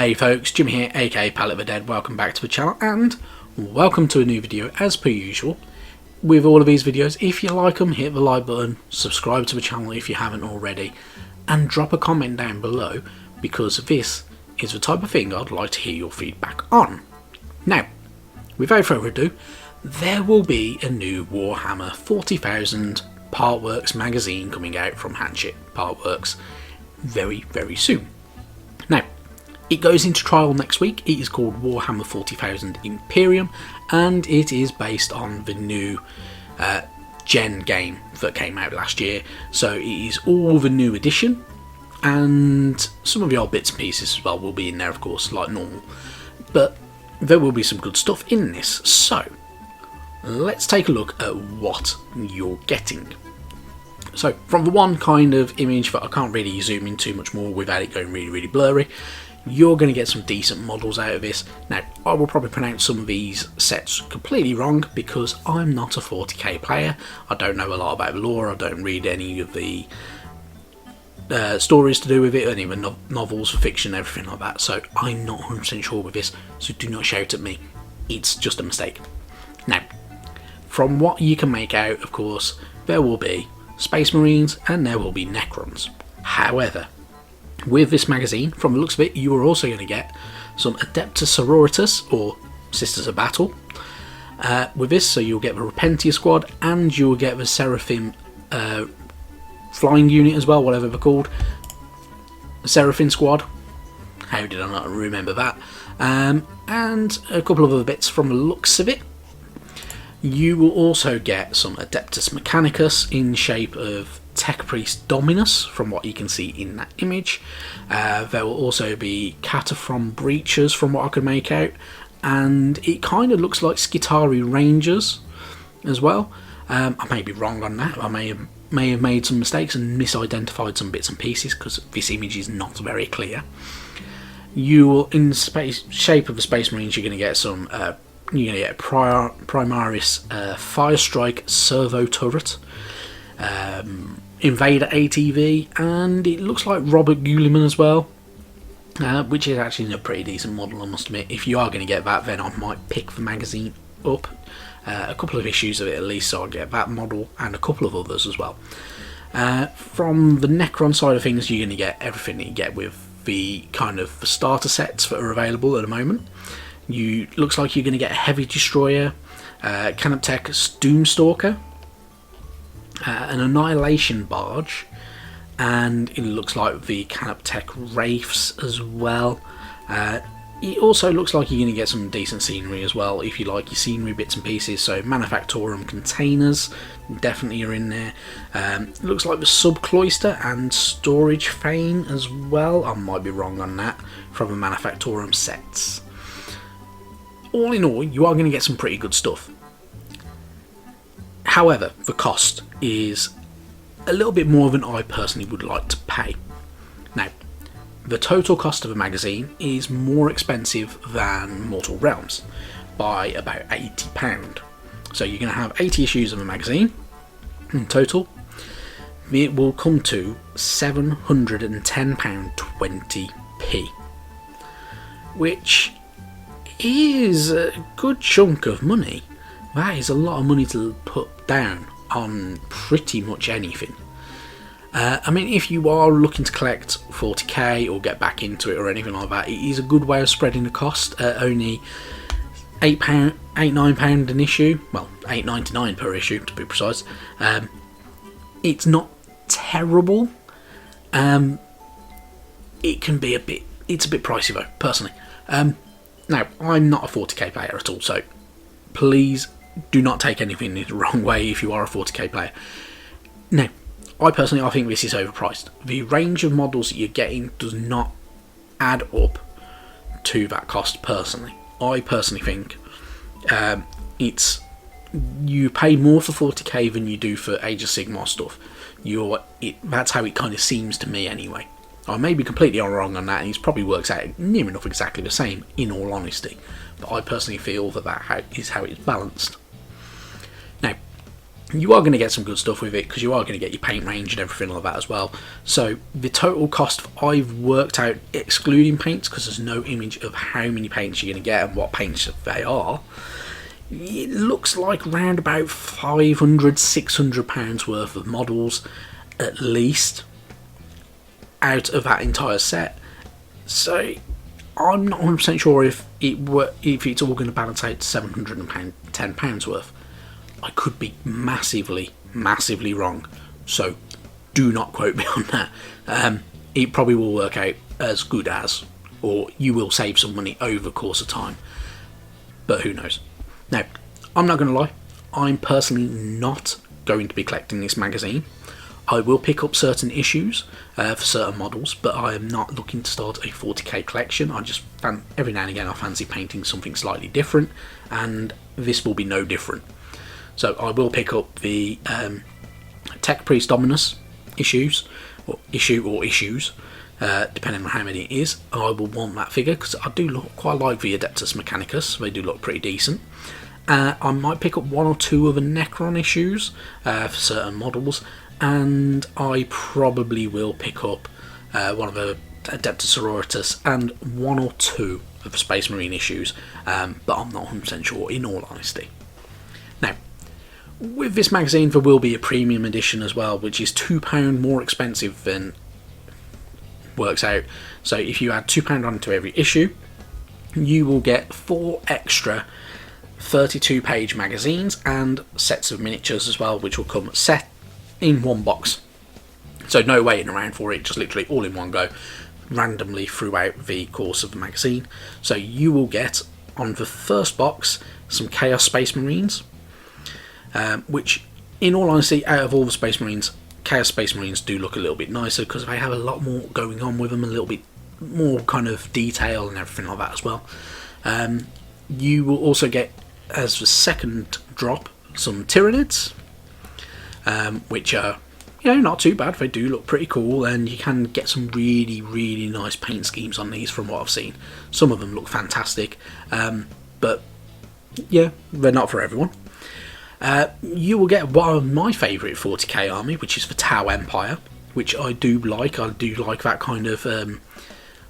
Hey folks, Jimmy here, aka Palette of the Dead. Welcome back to the channel and welcome to a new video as per usual. With all of these videos, if you like them, hit the like button, subscribe to the channel if you haven't already, and drop a comment down below because this is the type of thing I'd like to hear your feedback on. Now, without further ado, there will be a new Warhammer 40,000 Partworks magazine coming out from Hatchet Partworks very soon. Now, it goes into trial next week. It is called Warhammer 40,000 Imperium, and it is based on the new Gen game that came out last year. So it is all the new edition, and some of the old bits and pieces as well will be in there, of course, like normal. But there will be some good stuff in this. So let's take a look at what you're getting. So from the one kind of image that I can't really zoom in too much more without it going really blurry, you're going to get some decent models out of this. Now, I will probably pronounce some of these sets completely wrong because I'm not a 40k player. I don't know a lot about the lore, I don't read any of the stories to do with it, any of the novels for fiction, everything like that, so I'm not 100% sure with this, so do not shout at me. It's just a mistake. Now, from what you can make out, of course, there will be Space Marines and there will be Necrons. However, with this magazine, from the looks of it, you are also going to get some Adeptus Sororitas, or Sisters of Battle, with this, so you'll get the Repentia squad, and you'll get the Seraphim flying unit as well, whatever they're called. Seraphim squad, how did I not remember that? And a couple of other bits from the looks of it. You will also get some Adeptus Mechanicus in shape of Tech Priest Dominus, from what you can see in that image. There will also be Cataphron Breachers, from what I could make out, and it kind of looks like Skitari Rangers as well. I may be wrong on that. I may have made some mistakes and misidentified some bits and pieces because this image is not very clear. You will, in the shape of the Space Marines, you're going to get some. You're going to get Primaris Firestrike Servo Turret, Invader ATV, and it looks like Robert Guilliman as well, which is actually a pretty decent model, I must admit. If you are going to get that, then I might pick the magazine up, a couple of issues of it at least, so I'll get that model and a couple of others as well. From the Necron side of things, you're going to get everything that you get with the kind of the starter sets that are available at the moment. Looks like you're going to get a Heavy Destroyer, Canoptech Doomstalker, an Annihilation Barge, and it looks like the Canoptech Wraiths as well. It also looks like you're going to get some decent scenery as well if you like your scenery bits and pieces. So Manufactorum Containers definitely are in there. Looks like the Subcloister and Storage Fane as well. I might be wrong on that, from the Manufactorum sets. All in all, you are going to get some pretty good stuff. However, the cost is a little bit more than I personally would like to pay. Now, the total cost of a magazine is more expensive than Mortal Realms by about £80. So you're going to have 80 issues of a magazine in total. It will come to £710.20, which is a good chunk of money. That is a lot of money to put down on pretty much anything. I mean, if you are looking to collect 40k or get back into it or anything like that, it is a good way of spreading the cost at only £9 an issue. Well, £8.99 per issue to be precise. It's not terrible. It can be it's a bit pricey though, personally. Now, I'm not a 40k player at all, so please do not take anything the wrong way if you are a 40k player. Now, I think this is overpriced. The range of models that you're getting does not add up to that cost personally. I personally think you pay more for 40k than you do for Age of Sigmar stuff. That's how it kind of seems to me anyway. I may be completely wrong on that, and it probably works out near enough exactly the same, in all honesty. But I personally feel that is how it's balanced. Now, you are going to get some good stuff with it, because you are going to get your paint range and everything like that as well. So the total cost I've worked out, excluding paints, because there's no image of how many paints you're going to get and what paints they are, it looks like around about £500-600 worth of models at least out of that entire set. So I'm not 100% sure if it's all going to balance out to £710 worth. I could be massively wrong, so do not quote me on that. It probably will work out as good as, or you will save some money over the course of time, but who knows. Now, I'm not going to lie, I'm personally not going to be collecting this magazine. I will pick up certain issues for certain models, but I am not looking to start a 40k collection. I just every now and again I fancy painting something slightly different, and this will be no different. So I will pick up the Tech Priest Dominus issues, depending on how many it is. I will want that figure, because I do quite like the Adeptus Mechanicus. They do look pretty decent. I might pick up 1 or 2 of the Necron issues for certain models, and I probably will pick up one of the Adeptus Sororitas and 1 or 2 of the Space Marine issues, but I'm not 100% sure, in all honesty. Now, with this magazine there will be a premium edition as well, which is £2 more expensive than works out. So if you add £2 onto every issue, you will get 4 extra 32-page magazines and sets of miniatures as well, which will come set in one box. So no waiting around for it, just literally all in one go, randomly throughout the course of the magazine. So you will get on the first box some Chaos Space Marines, which, in all honesty, out of all the Space Marines, Chaos Space Marines do look a little bit nicer, because they have a lot more going on with them, a little bit more kind of detail and everything like that as well. You will also get, as the second drop, some Tyranids, which are, not too bad. They do look pretty cool, and you can get some really nice paint schemes on these from what I've seen. Some of them look fantastic, but yeah, they're not for everyone. You will get one of my favourite 40k army, which is the Tau Empire, which I do like. I do like that kind of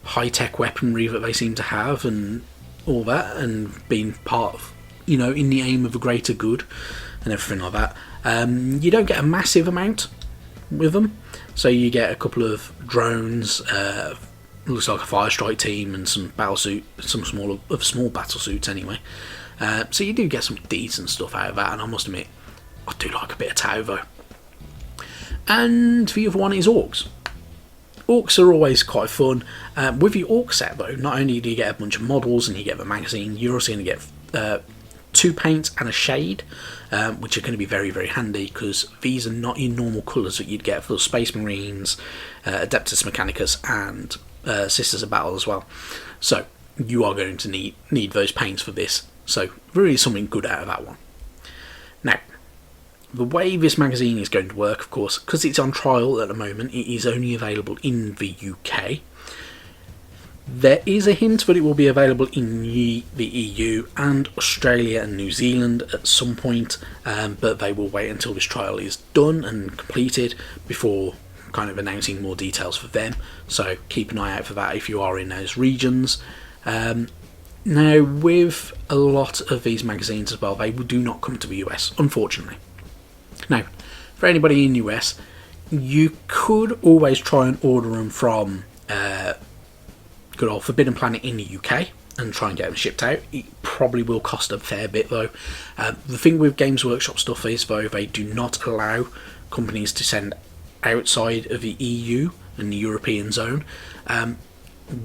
high-tech weaponry that they seem to have, and all that, and being part of, in the aim of a greater good and everything like that. You don't get a massive amount with them, so you get a couple of drones, looks like a fire strike team, and some battle suit, some small battle suits anyway. So you do get some decent stuff out of that, and I must admit, I do like a bit of Tau though. And the other one is Orcs. Orcs are always quite fun. With your Orc set though, not only do you get a bunch of models and you get the magazine, you're also going to get 2 paints and a shade, which are going to be very handy, because these are not your normal colours that you'd get for Space Marines, Adeptus Mechanicus, and Sisters of Battle as well. So you are going to need those paints for this. So really something good out of that one. Now, the way this magazine is going to work, of course, because it's on trial at the moment, it is only available in the UK. There is a hint that it will be available in the EU and Australia and New Zealand at some point, but they will wait until this trial is done and completed before kind of announcing more details for them. So keep an eye out for that if you are in those regions. Now, with a lot of these magazines as well, they do not come to the US, unfortunately. Now, for anybody in the US, you could always try and order them from good old Forbidden Planet in the UK and try and get them shipped out. It probably will cost a fair bit though. The thing with Games Workshop stuff is though, they do not allow companies to send outside of the EU and the European zone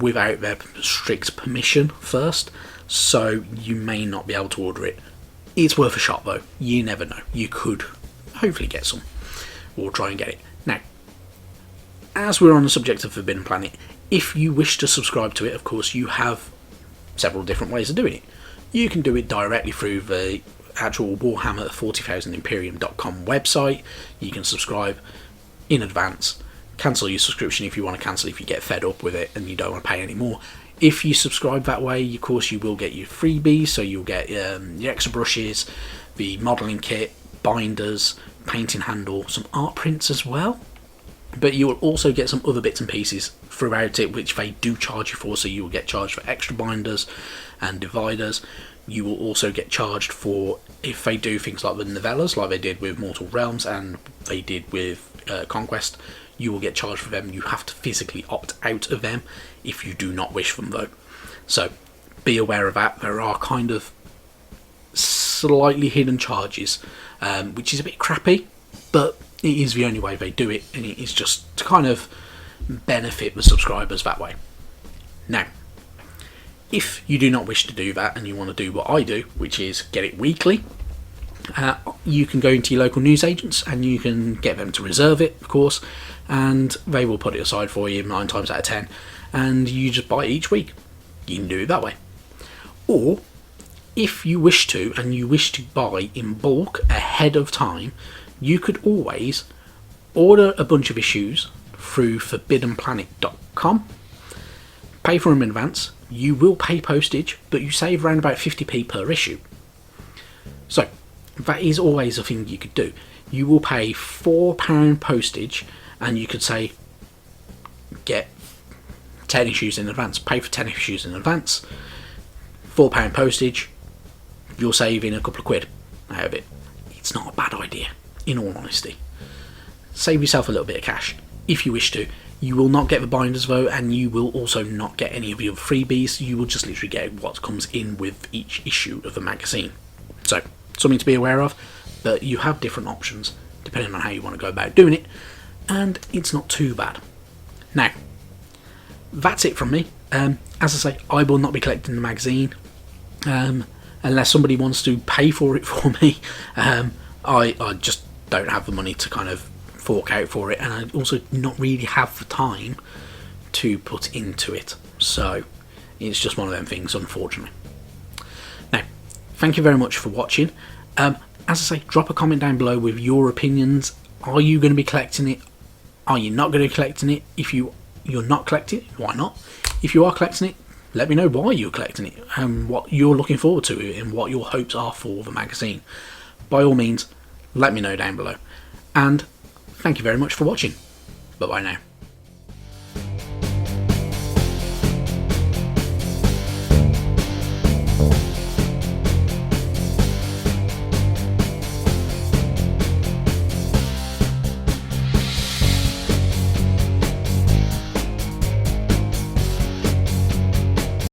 without their strict permission first, so you may not be able to order it. It's worth a shot though, you never know. You could hopefully get some, or try and get it. Now, as we're on the subject of Forbidden Planet, if you wish to subscribe to it, of course, you have several different ways of doing it. You can do it directly through the actual Warhammer 40,000 Imperium.com website. You can subscribe in advance, cancel your subscription if you want to cancel, if you get fed up with it and you don't want to pay anymore. If you subscribe that way, of course, you will get your freebies, so you'll get your extra brushes, the modelling kit, binders, paint in hand or some art prints as well. But you will also get some other bits and pieces throughout it which they do charge you for, so you will get charged for extra binders and dividers. You will also get charged for, if they do things like the novellas, like they did with Mortal Realms and they did with Conquest, you will get charged for them. You have to physically opt out of them if you do not wish them though. So be aware of that. There are kind of slightly hidden charges, which is a bit crappy, but it is the only way they do it, and it is just to kind of benefit the subscribers that way. Now, if you do not wish to do that and you want to do what I do, which is get it weekly, you can go into your local newsagents and you can get them to reserve it, of course, and they will put it aside for you 9 times out of 10, and you just buy it each week. You can do it that way. Or, if you wish to, and you wish to buy in bulk ahead of time, you could always order a bunch of issues through forbiddenplanet.com, pay for them in advance. You will pay postage, but you save around about 50p per issue. So that is always a thing you could do. You will pay £4 postage, and you could say get 10 issues in advance, pay for 10 issues in advance, £4 postage, you're saving a couple of quid out of it. It's not a bad idea, in all honesty. Save yourself a little bit of cash if you wish to. You will not get the binders though, and you will also not get any of your freebies. You will just literally get what comes in with each issue of the magazine. So, something to be aware of, but you have different options depending on how you want to go about doing it, and it's not too bad. Now, that's it from me. As I say, I will not be collecting the magazine unless somebody wants to pay for it for me. I just don't have the money to kind of fork out for it, and I also not really have the time to put into it, so it's just one of them things, unfortunately. Now, thank you very much for watching. As I say, drop a comment down below with your opinions. Are you going to be collecting it? Are you not going to be collecting it? If you're not collecting it, why not? If you are collecting it, let me know why you're collecting it and what you're looking forward to and what your hopes are for the magazine. By all means, let me know down below. And thank you very much for watching. Bye bye now.